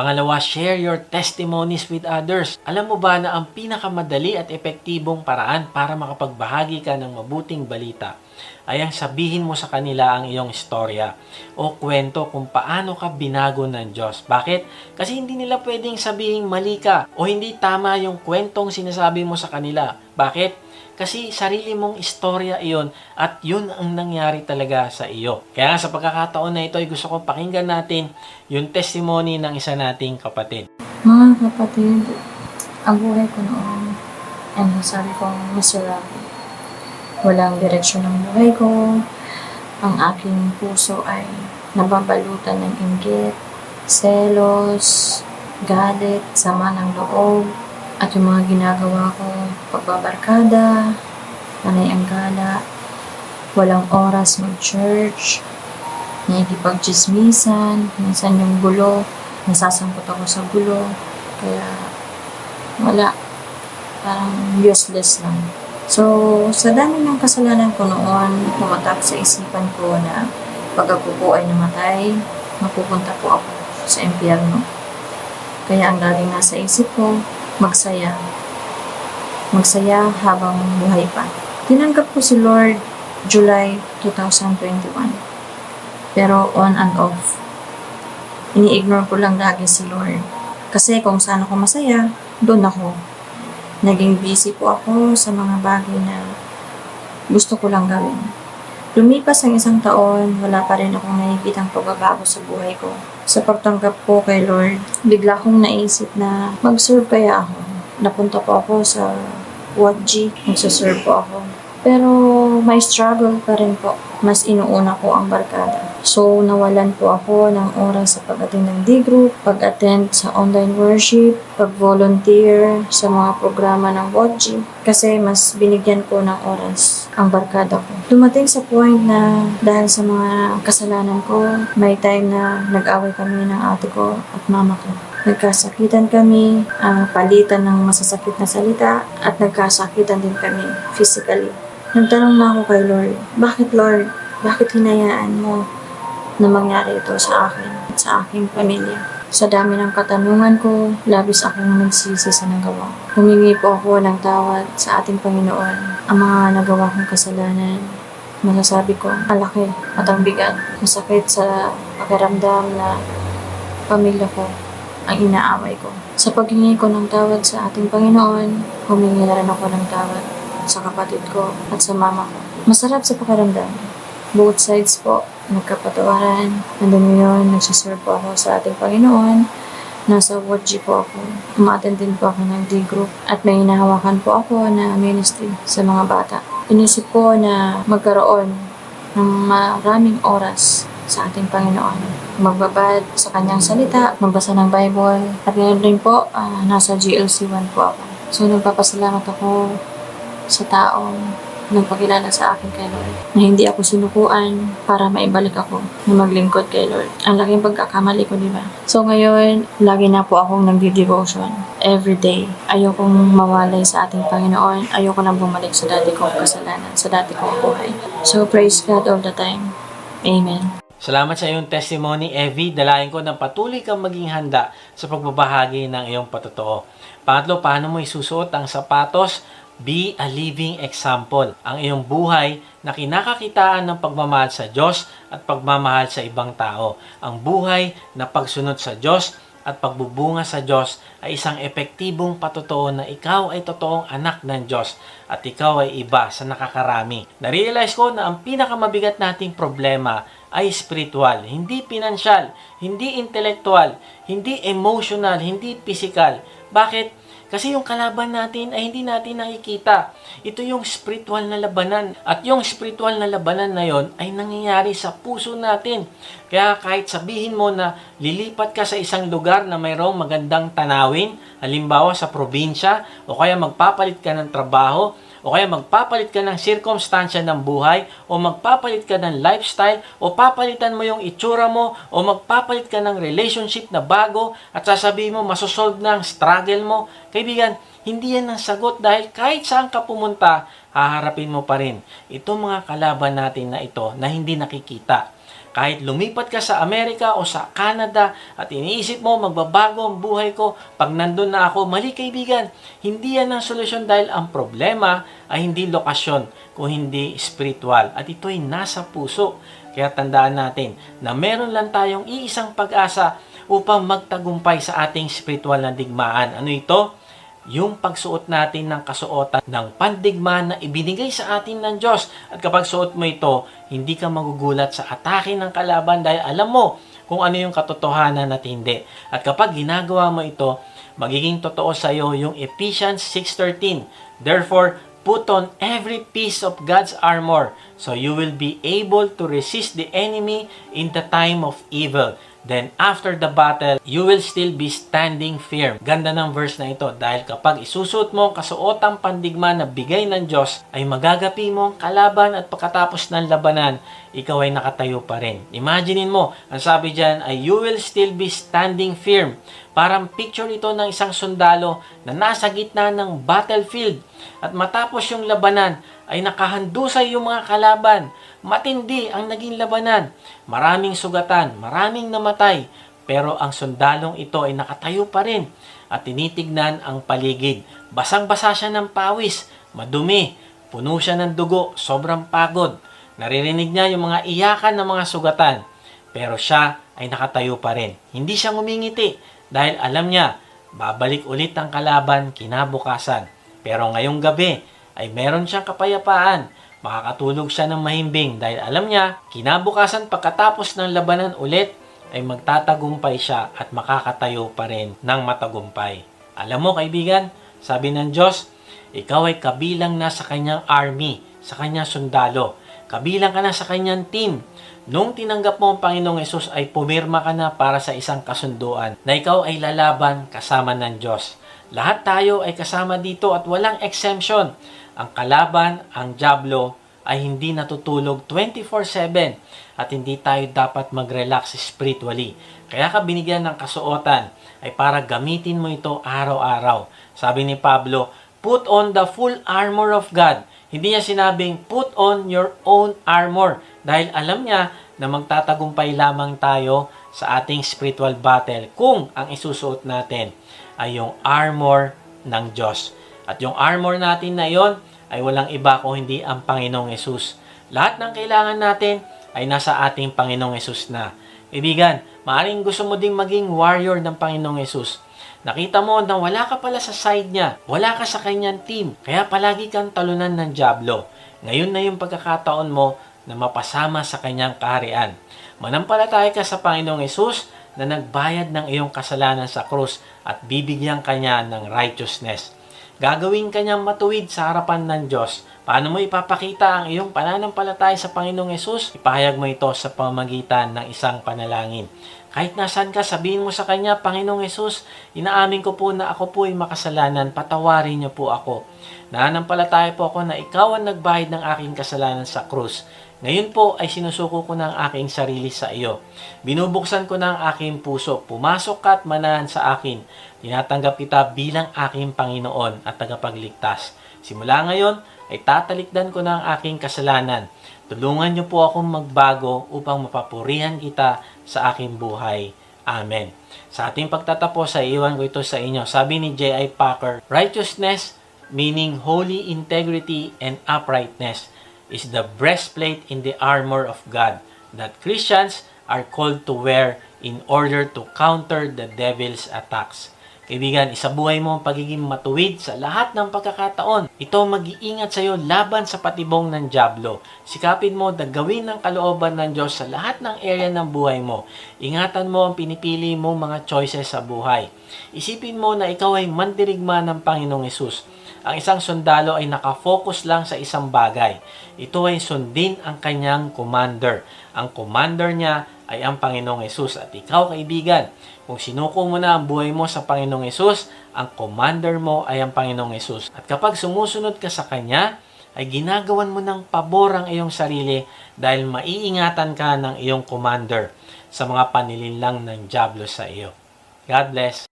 Pangalawa, share your testimonies with others. Alam mo ba na ang pinakamadali at epektibong paraan para makapagbahagi ka ng mabuting balita ay ang sabihin mo sa kanila ang iyong istorya o kwento kung paano ka binago ng Diyos. Bakit? Kasi hindi nila pwedeng sabihin mali ka o hindi tama yung kwentong sinasabi mo sa kanila. Bakit? Kasi sarili mong istorya iyon at yun ang nangyari talaga sa iyo. Kaya nga sa pagkakataon na ito ay gusto ko pakinggan natin yung testimony ng isa nating kapatid. Mga kapatid, ang buhay ko noon ay masasabi kong miserable. Walang direksyon ng buhay ko. Ang aking puso ay nababalutan ng inggit, selos, galit, sama ng loob, at yung mga ginagawa ko, pagbabarkada, panay ang gala, walang oras mag-church, nakikipag-chismisan, minsan yung gulo, nasasangkot ako sa gulo, kaya wala, parang useless lang. So, sa dami ng kasalanan ko noon, tumatak sa isipan ko na pag ako po ay namatay, mapupunta po ako sa impyerno. Kaya ang laging nasa isip ko, magsaya. Magsaya habang buhay pa. Tinanggap ko si Lord July 2021. Pero on and off. Ini-ignore ko lang lagi si Lord. Kasi kung saan ako masaya, doon ako. Naging busy po ako sa mga bagay na gusto ko lang gawin. Lumipas ang isang taon, wala pa rin akong nakikitang pagbabago sa buhay ko. Sa pagtanggap ko kay Lord, bigla kong naisip na mag-serve kaya ako. Napunta po ako sa WatG, magsaserve po ako. Pero may struggle pa rin po. Mas inuuna ko ang barkada. So, nawalan po ako ng oras sa pag-attend ng D-group, pag-attend sa online worship, pag-volunteer sa mga programa ng WatG. Kasi mas binigyan ko ng oras ang barkada ko. Dumating sa point na dahil sa mga kasalanan ko, may time na nag-away kami ng ate ko at mama ko. Nagkasakitan kami, palitan ng masasakit na salita, at nagkasakitan din kami physically. Nagtanong na ako kay Lord, bakit Lord? Bakit hinayaan mo na mangyari ito sa akin at sa aking pamilya? Sa dami ng katanungan ko, labis akong nagsisi sa nagawa. Humingi po ako ng tawad sa ating Panginoon. Ang mga nagawa kong kasalanan, masasabi ko, malaki at ang bigat. Masakit sa pakiramdam na pamilya ko ang inaaway ko. Sa paghingi ko ng tawad sa ating Panginoon, humingi na rin ako ng tawad sa kapatid ko at sa mama ko. Masarap sa pakiramdam. Both sides po, nagkapatawaran. Nandun yun, nagsiserve po ako sa ating Panginoon. Nasa WatG po ako. Umattend din po ako ng D-group. At may hinahawakan po ako na ministry sa mga bata. Inisip ko na magkaroon ng maraming oras sa ating Panginoon. Magbabad sa kanyang salita, magbasa ng Bible. At ngayon rin po, nasa GLC 1 po ako. So, nagpapasalamat ako sa taong nagpakilala sa akin kay Lord. Na hindi ako sinukuan para maibalik ako na maglingkod kay Lord. Ang laking pagkakamali ko, di ba? So ngayon, lagi na po akong nagdi-devotion. Every day. Ayokong mawalay sa ating Panginoon. Ayoko nang bumalik sa dati kong kasalanan, sa dati kong buhay. So praise God all the time. Amen. Salamat sa iyong testimony, Evie. Dalayan ko na patuloy kang maging handa sa pagbabahagi ng iyong patotoo. Pangatlo, paano mo isusuot ang sapatos? Be a living example. Ang iyong buhay na kinakakitaan ng pagmamahal sa Diyos at pagmamahal sa ibang tao. Ang buhay na pagsunod sa Diyos at pagbubunga sa Diyos ay isang epektibong patotoo na ikaw ay totoong anak ng Diyos at ikaw ay iba sa nakakarami. Narealize ko na ang pinakamabigat nating problema ay spiritual, hindi pinansyal, hindi intelektual, hindi emotional, hindi physical. Bakit? Kasi yung kalaban natin ay hindi natin nakikita. Ito yung spiritual na labanan. At yung spiritual na labanan na yon ay nangyayari sa puso natin. Kaya kahit sabihin mo na lilipat ka sa isang lugar na mayroong magandang tanawin, halimbawa sa probinsya, o kaya magpapalit ka ng trabaho, o kaya magpapalit ka ng sirkumstansya ng buhay, o magpapalit ka ng lifestyle, o papalitan mo yung itsura mo, o magpapalit ka ng relationship na bago, at sasabihin mo masosolve na ang struggle mo. Kaibigan, hindi yan ang sagot dahil kahit saan ka pumunta, haharapin mo pa rin itong mga kalaban natin na ito na hindi nakikita. Kahit lumipat ka sa Amerika o sa Canada at iniisip mo magbabago ang buhay ko pag nandun na ako, mali kaibigan. Hindi yan ang solusyon dahil ang problema ay hindi lokasyon kung hindi spiritual. At ito'y nasa puso. Kaya tandaan natin na meron lang tayong iisang pag-asa upang magtagumpay sa ating spiritual na digmaan. Ano ito? Yung pagsuot natin ng kasuotan ng pandigma na ibinigay sa atin ng Diyos. At kapag suot mo ito, hindi ka magugulat sa atake ng kalaban dahil alam mo kung ano yung katotohanan at hindi. At kapag ginagawa mo ito, magiging totoo sa iyo yung Ephesians 6:13. Therefore, put on every piece of God's armor so you will be able to resist the enemy in the time of evil. Then after the battle, you will still be standing firm. Ganda ng verse na ito dahil kapag isusuot mo ang kasuotang pandigma na bigay ng Diyos, ay magagapi mo ang kalaban at pagkatapos ng labanan, ikaw ay nakatayo pa rin. Imaginein mo, ang sabi dyan ay you will still be standing firm. Parang picture ito ng isang sundalo na nasa gitna ng battlefield at matapos yung labanan ay nakahandusay yung mga kalaban. Matindi ang naging labanan. Maraming sugatan, maraming namatay. Pero ang sundalong ito ay nakatayo pa rin at tinitignan ang paligid. Basang-basa siya ng pawis, madumi, puno siya ng dugo, sobrang pagod. Naririnig niya yung mga iyakan ng mga sugatan. Pero siya ay nakatayo pa rin. Hindi siya ngumingiti dahil alam niya, babalik ulit ang kalaban kinabukasan. Pero ngayong gabi ay meron siyang kapayapaan. Makakatulog siya ng mahimbing dahil alam niya, kinabukasan pagkatapos ng labanan ulit, ay magtatagumpay siya at makakatayo pa rin ng matagumpay. Alam mo kaibigan, sabi ng Diyos, ikaw ay kabilang na sa kanyang army, sa kanyang sundalo. Kabilang ka na sa kanyang team. Nung tinanggap mo ang Panginoong Yesus ay pumirma ka na para sa isang kasunduan na ikaw ay lalaban kasama ng Diyos. Lahat tayo ay kasama dito at walang exemption. Ang kalaban, ang dyablo, ay hindi natutulog 24/7 at hindi tayo dapat mag-relax spiritually. Kaya ka binigyan ng kasuotan ay para gamitin mo ito araw-araw. Sabi ni Pablo, put on the full armor of God. Hindi niya sinabing put on your own armor dahil alam niya na magtatagumpay lamang tayo sa ating spiritual battle kung ang isusuot natin ay yung armor ng Diyos. At yung armor natin na yon ay walang iba kung hindi ang Panginoong Yesus. Lahat ng kailangan natin ay nasa ating Panginoong Yesus na. Kaibigan, maaaring gusto mo ding maging warrior ng Panginoong Yesus. Nakita mo na wala ka pala sa side niya, wala ka sa kanyang team, kaya palagi kang talunan ng dyablo. Ngayon na yung pagkakataon mo na mapasama sa kanyang kaharian. Manampalataya ka sa Panginoong Yesus na nagbayad ng iyong kasalanan sa krus at bibigyan kanya ng righteousness. Gagawin kanyang matuwid sa harapan ng Diyos. Paano mo ipapakita ang iyong pananampalataya sa Panginoong Yesus? Ipahayag mo ito sa pamamagitan ng isang panalangin. Kahit nasaan ka, sabihin mo sa Kanya, Panginoong Yesus, inaamin ko po na ako po ay makasalanan, patawarin niyo po ako. Nananampalataya po ako na ikaw ang nagbayad ng aking kasalanan sa krus. Ngayon po ay sinusuko ko na ang aking sarili sa iyo. Binubuksan ko na ang aking puso. Pumasok ka at manahan sa akin. Tinatanggap kita bilang aking Panginoon at tagapagligtas. Simula ngayon ay tatalikdan ko na ang aking kasalanan. Tulungan niyo po akong magbago upang mapapurihan kita sa aking buhay. Amen. Sa ating pagtatapos, ay iwan ko ito sa inyo. Sabi ni J.I. Packer, righteousness, meaning holy integrity and uprightness, is the breastplate in the armor of God that Christians are called to wear in order to counter the devil's attacks. Kaibigan, isabuhay mo ang pagiging matuwid sa lahat ng pagkakataon. Ito mag-iingat sa iyo laban sa patibong ng dyablo. Sikapin mo na gawin ng kalooban ng Diyos sa lahat ng area ng buhay mo. Ingatan mo ang pinipili mong mga choices sa buhay. Isipin mo na ikaw ay mandirigma ng Panginoong Yesus. Ang isang sundalo ay nakafocus lang sa isang bagay. Ito ay sundin ang kanyang commander. Ang commander niya ay ang Panginoong Yesus. At ikaw, kaibigan, kung sinuko mo na ang buhay mo sa Panginoong Yesus, ang commander mo ay ang Panginoong Yesus. At kapag sumusunod ka sa Kanya, ay ginagawan mo ng pabor ang iyong sarili dahil maiingatan ka ng iyong commander sa mga panililang ng dyablo sa iyo. God bless.